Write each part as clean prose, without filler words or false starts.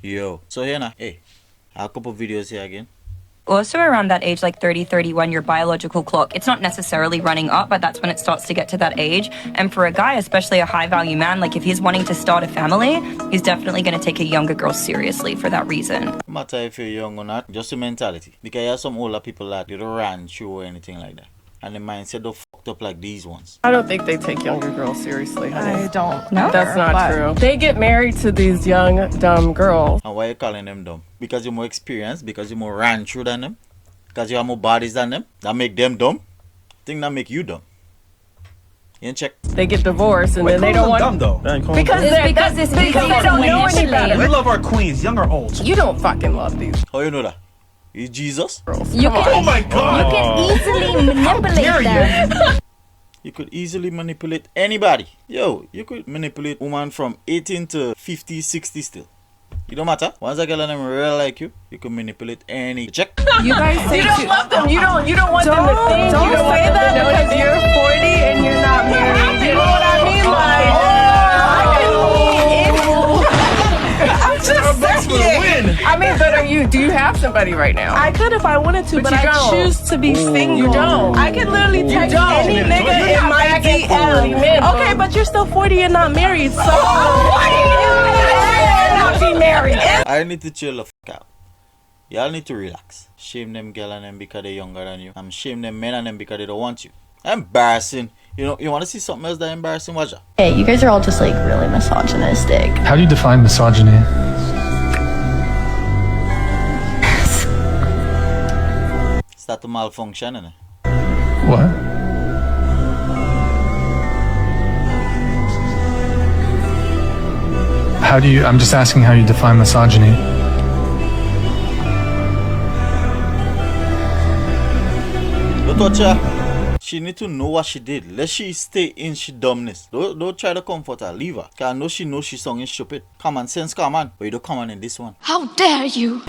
Yo. So here now, hey, I have a couple videos here again. Also around that age, like 30, 31, your biological clock, it's not necessarily running up, but that's when it starts to get to that age. And for a guy, especially a high value man, like if he's wanting to start a family, he's definitely going to take a younger girl seriously for that reason. No matter if you're young or not, just your mentality. Because you have some older people that they don't ranch you or anything like that. And the mindset don't fucked up like these ones. I don't think they take younger girls seriously, honey. I don't. No, That's not true. They get married to these young, dumb girls. And why you calling them dumb? Because you're more experienced, because you're more ranch you than them, because you have more bodies than them. That make them dumb. Think that make you dumb. You ain't check. They get divorced and then they don't want. Dumb though. Because they don't know any better. We love our queens, young or old. You don't fucking love these How you know that? You Jesus? girls. You Come on. Oh my god! You can easily manipulate them. You could easily manipulate anybody. Yo, you could manipulate woman from 18 to 50, 60 still. It don't matter. Once a girl and them real like you can manipulate any. Check. You guys say you don't love them. You don't want them to think. You don't want them to know that you're 40 and you're not married. You know what I mean? I'm just saying. I mean, but do you have somebody right now? I could if I wanted to, but you I don't. choose to be single. You don't. I could literally text any nigga in my DM. Okay, but you're still 40 and not married, so not be married. I need to chill the fuck out. Y'all need to relax. Shame them girl and them because they're younger than you. And shame them men and them because they don't want you. Embarrassing. You know, you want to see something else that embarrassing? Watch out. Hey, you guys are all just like really misogynistic. How do you define misogyny? Start to malfunction, innit? What? How do you, I'm just asking how you define misogyny. Don't touch her. She need to know what she did. Let she stay in she dumbness. Don't try to comfort her. Leave her. Cause I know she knows she's song is stupid. Common sense, come on. But you don't come on in this one. How dare you?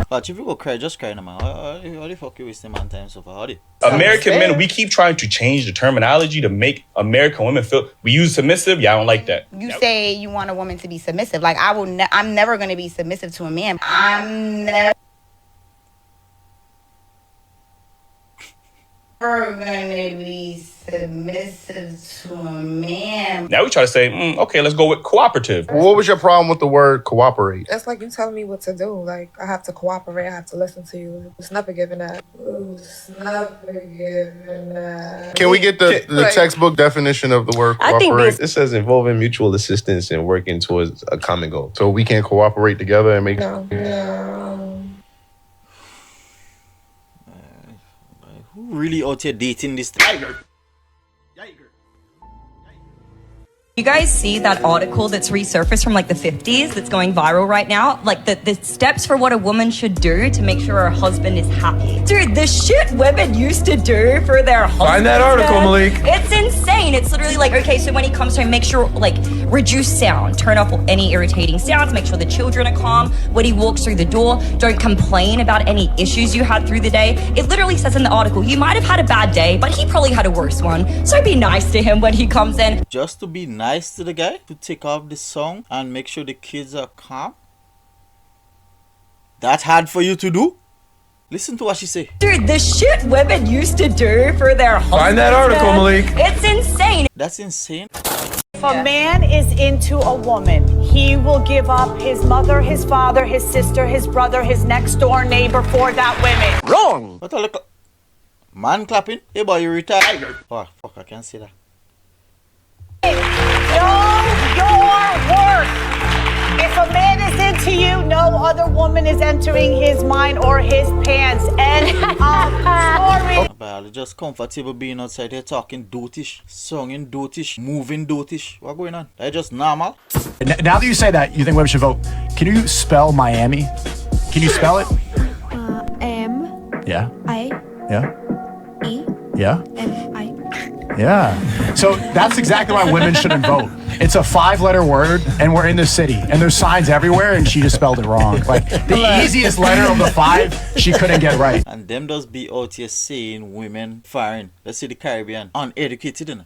But if you go cry, just cry, no man. How the fuck you wasting man time so far? How the? American men, we keep trying to change the terminology to make American women feel. We use submissive. Yeah, I don't like that. You say you want a woman to be submissive. Like I will. I'm never going to be submissive to a man. I'm never going to be submissive to a man. Now we try to say, okay, let's go with cooperative. What was your problem with the word cooperate? that's like you telling me what to do. Like I have to cooperate. I have to listen to you. It's never giving that. It's never giving that. Can we get the textbook definition of the word I think cooperate? It says involving mutual assistance and working towards a common goal. So we can't cooperate together and make... No. Who really out here dating this thing? You guys see that article that's resurfaced from like the 50s that's going viral right now? Like the steps for what a woman should do to make sure her husband is happy. Dude, the shit women used to do for their husbands. Find that article, Malik. It's insane. It's literally like, okay, so when he comes home, make sure, like, reduce sound. Turn off any irritating sounds. Make sure the children are calm. When he walks through the door, don't complain about any issues you had through the day. It literally says in the article, you might have had a bad day, but he probably had a worse one. So be nice to him when he comes in. Just to be nice to the guy, to take off the song and make sure the kids are calm. That's hard for you to do? Listen to what she say. Dude, the shit women used to do for their husbands. Find that article, Malik. It's insane. That's insane. If a man is into a woman, he will give up his mother, his father, his sister, his brother, his next door neighbor for that women. Wrong! What a look. Man clapping? Hey boy, you retired. Oh, fuck, I can't say that. Know your worth. If a man is into you, no other woman is entering his mind or his pants. End of story. But just comfortable being outside here talking dotish, singing dotish, moving dotish. What going on? That's just normal. Now that you say that, you think women should vote. Can you spell Miami? Can you spell it? M. Yeah. I. Yeah. E. Yeah. M. I. Yeah. So that's exactly why women shouldn't vote. It's a 5-letter word, and we're in the city, and there's signs everywhere, and she just spelled it wrong. Like, the easiest letter of the 5, she couldn't get right. And them does be out here saying women foreign. Let's say the Caribbean. Uneducated, innit?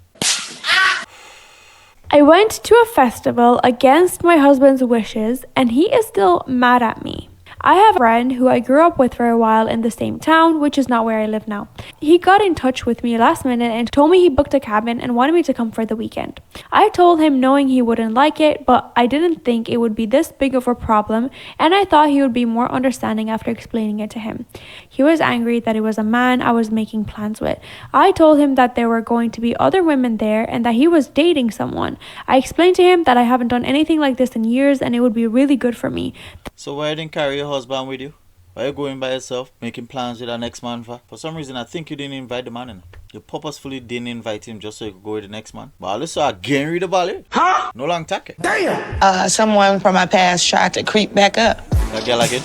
I went to a festival against my husband's wishes, and he is still mad at me. I have a friend who I grew up with for a while in the same town, which is not where I live now. He got in touch with me last minute and told me he booked a cabin and wanted me to come for the weekend. I told him knowing he wouldn't like it, but I didn't think it would be this big of a problem, and I thought he would be more understanding after explaining it to him. He was angry that it was a man I was making plans with. I told him that there were going to be other women there and that he was dating someone. I explained to him that I haven't done anything like this in years and it would be really good for me. So why didn't carry your husband with you? Why are you going by yourself, making plans with our next man for? For some reason, I think you didn't invite the man in. You purposefully didn't invite him just so you could go with the next man. But all this again read about it. Huh? No long take. Damn! Someone from my past tried to creep back up. That girl again?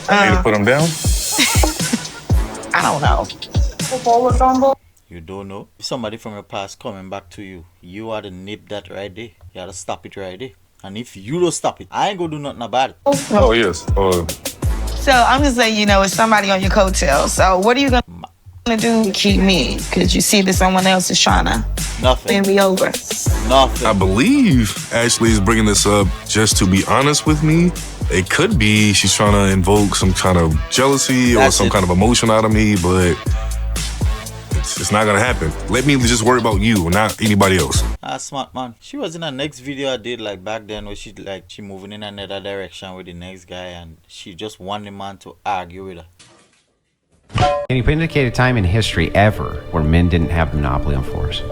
I need to put him down? I don't know. You don't know? If somebody from your past coming back to you, you are to nip that right there. You gotta stop it right there. And if you don't stop it, I ain't gonna do nothing about it. Oh, yes. So I'm just saying, it's somebody on your coattails. So what are you gonna do to keep me? Because you see that someone else is trying to win me over. Nothing. I believe Ashley is bringing this up just to be honest with me. It could be she's trying to invoke some kind of jealousy or some kind of emotion out of me, but it's not gonna happen. Let me just worry about you, not anybody else. Smart man. She was in her next video I did like back then where she moving in another direction with the next guy and she just wanted the man to argue with her. Can you indicate a time in history ever where men didn't have the monopoly on force?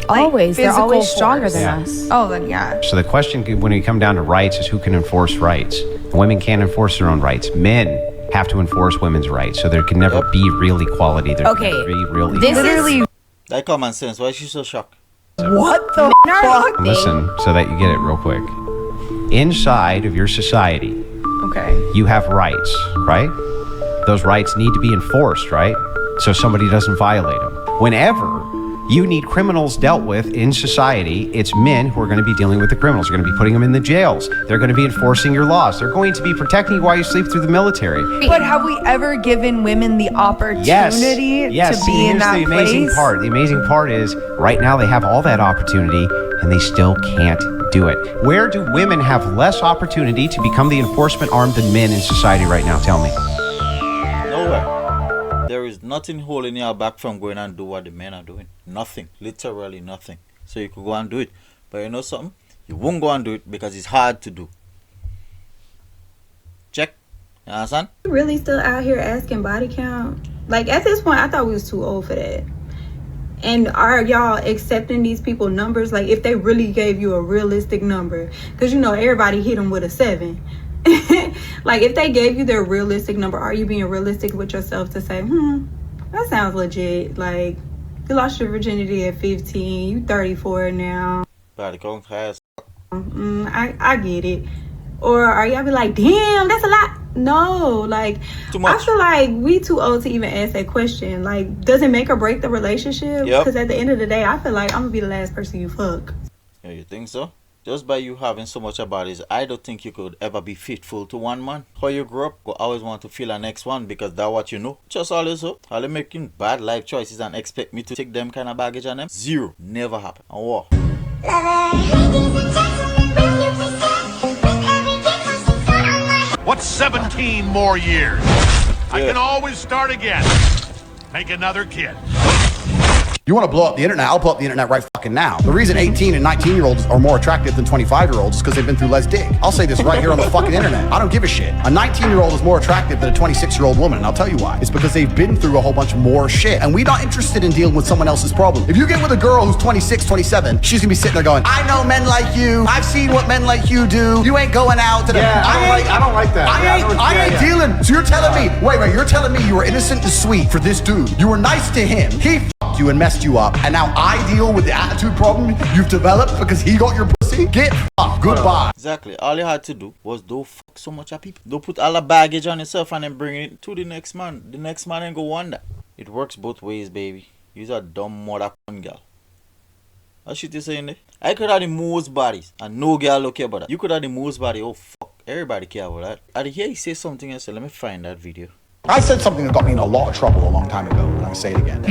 Always. They're always force. stronger than Yeah. us. Oh, then yeah. So the question when you come down to rights is who can enforce rights. Women can't enforce their own rights. Men have to enforce women's rights. So there can never be real equality. There can never be real equality. This is That common sense. Why is she so shocked? what the fuck? Listen so that you get it real quick. Inside of your society, Okay. you have rights, right? Those rights need to be enforced, right? So somebody doesn't violate them. Whenever you need criminals dealt with in society, it's men who are going to be dealing with the criminals. They're going to be putting them in the jails. They're going to be enforcing your laws. They're going to be protecting you while you sleep through the military. But have we ever given women the opportunity Yes. to See, be in here's that the amazing place? part. The amazing part is right now they have all that opportunity and they still can't do it. Where do women have less opportunity to become the enforcement arm than men in society right now? Tell me. Nowhere. There is nothing holding you back from going and do what the men are doing. Nothing. Literally nothing. So you could go and do it. But you know something? You won't go and do it because it's hard to do. Check. You understand? Really still out here asking body count? Like at this point, I thought we was too old for that. And are y'all accepting these people numbers? Like if they really gave you a realistic number, because everybody hit them with a 7. Like if they gave you their realistic number, are you being realistic with yourself to say, that sounds legit? Like you lost your virginity at 15, you 34 now. Body count has. I get it. Or are y'all be like, damn, that's a lot? No, like Too much. I feel like we too old to even ask that question. Like, does it make or break the relationship? Yep. Because at the end of the day, I feel like I'm gonna be the last person you fuck. Yeah, you think so? Just by you having so much about it, I don't think you could ever be faithful to one man. How you grew up, you always want to feel the next one because that's what you know. Just all this up. All they making bad life choices and expect me to take them kind of baggage on them? Zero. Never happen. And what? What's 17 more years? I can always start again. Make another kid. You want to blow up the internet? I'll blow up the internet right fucking now. The reason 18 and 19-year-olds are more attractive than 25-year-olds is because they've been through less dick. I'll say this right here on the fucking internet. I don't give a shit. A 19-year-old is more attractive than a 26-year-old woman, and I'll tell you why. It's because they've been through a whole bunch more shit, and we're not interested in dealing with someone else's problem. If you get with a girl who's 26, 27, she's gonna be sitting there going, I know men like you. I've seen what men like you do. You ain't going out to the... Yeah, I don't like that. I ain't dealing. So you're telling me, wait, you're telling me you were innocent and sweet for this dude. You were nice to him. He fucked you and messed you up, and now I deal with the attitude problem you've developed because he got your pussy? Get fucked. Goodbye. Exactly. All you had to do was don't fuck so much of people. Don't put all the baggage on yourself and then bring it to the next man. The next man ain't go wonder. It works both ways, baby. You're a dumb mother girl. What shit you saying there? I could have the most bodies and no girl look care about that. You could have the most body. Oh fuck. Everybody care about that. I hear you say something else. So let me find that video. I said something that got me in a lot of trouble a long time ago, and I'm gonna say it again.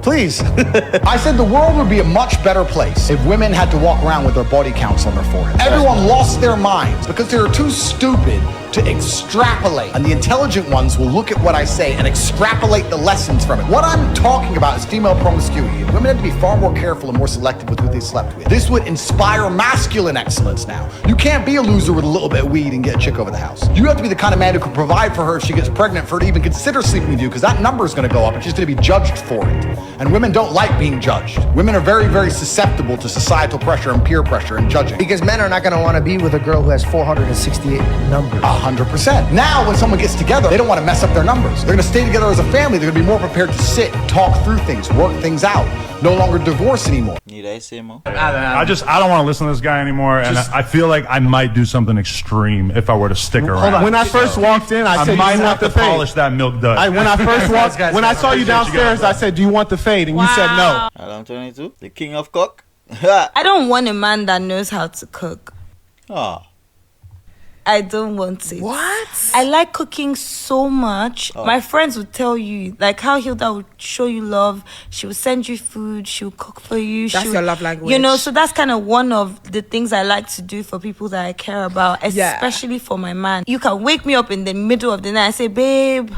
Please. I said the world would be a much better place if women had to walk around with their body counts on their forehead. Everyone lost their minds because they are too stupid to extrapolate. And the intelligent ones will look at what I say and extrapolate the lessons from it. What I'm talking about is female promiscuity. And women have to be far more careful and more selective with who they slept with. This would inspire masculine excellence now. You can't be a loser with a little bit of weed and get a chick over the house. You have to be the kind of man who can provide for her if she gets pregnant, for her to even consider sleeping with you, because that number is going to go up and she's going to be judged for it. And women don't like being judged. Women are very, very susceptible to societal pressure and peer pressure and judging. Because men are not going to want to be with a girl who has 468 numbers. 100%. Now, when someone gets together, they don't want to mess up their numbers. They're going to stay together as a family. They're going to be more prepared to sit, talk through things, work things out. No longer divorce anymore. Need I say more? I don't want to listen to this guy anymore, and I feel like I might do something extreme if I were to stick around. Hold on. When I first walked in, I said, might "Do you have want to the fade?" polish that milk dud. When I first walked, when I saw you downstairs, I said, "Do you want the fade?" And you said no. Adam 22, the king of cook. I don't want a man that knows how to cook. Ah. I don't want it. What? I like cooking so much. Oh. My friends would tell you, like how Hilda would show you love. She would send you food. She would cook for you. That's your love language. You know, so that's kind of one of the things I like to do for people that I care about, especially for my man. You can wake me up in the middle of the night and say, babe,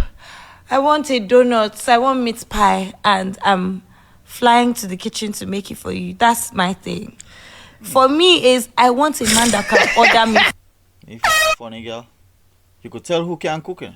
I want a donut. I want meat pie. And I'm flying to the kitchen to make it for you. That's my thing. For me is I want a man that can order me. If you're funny girl, you could tell who can cook it.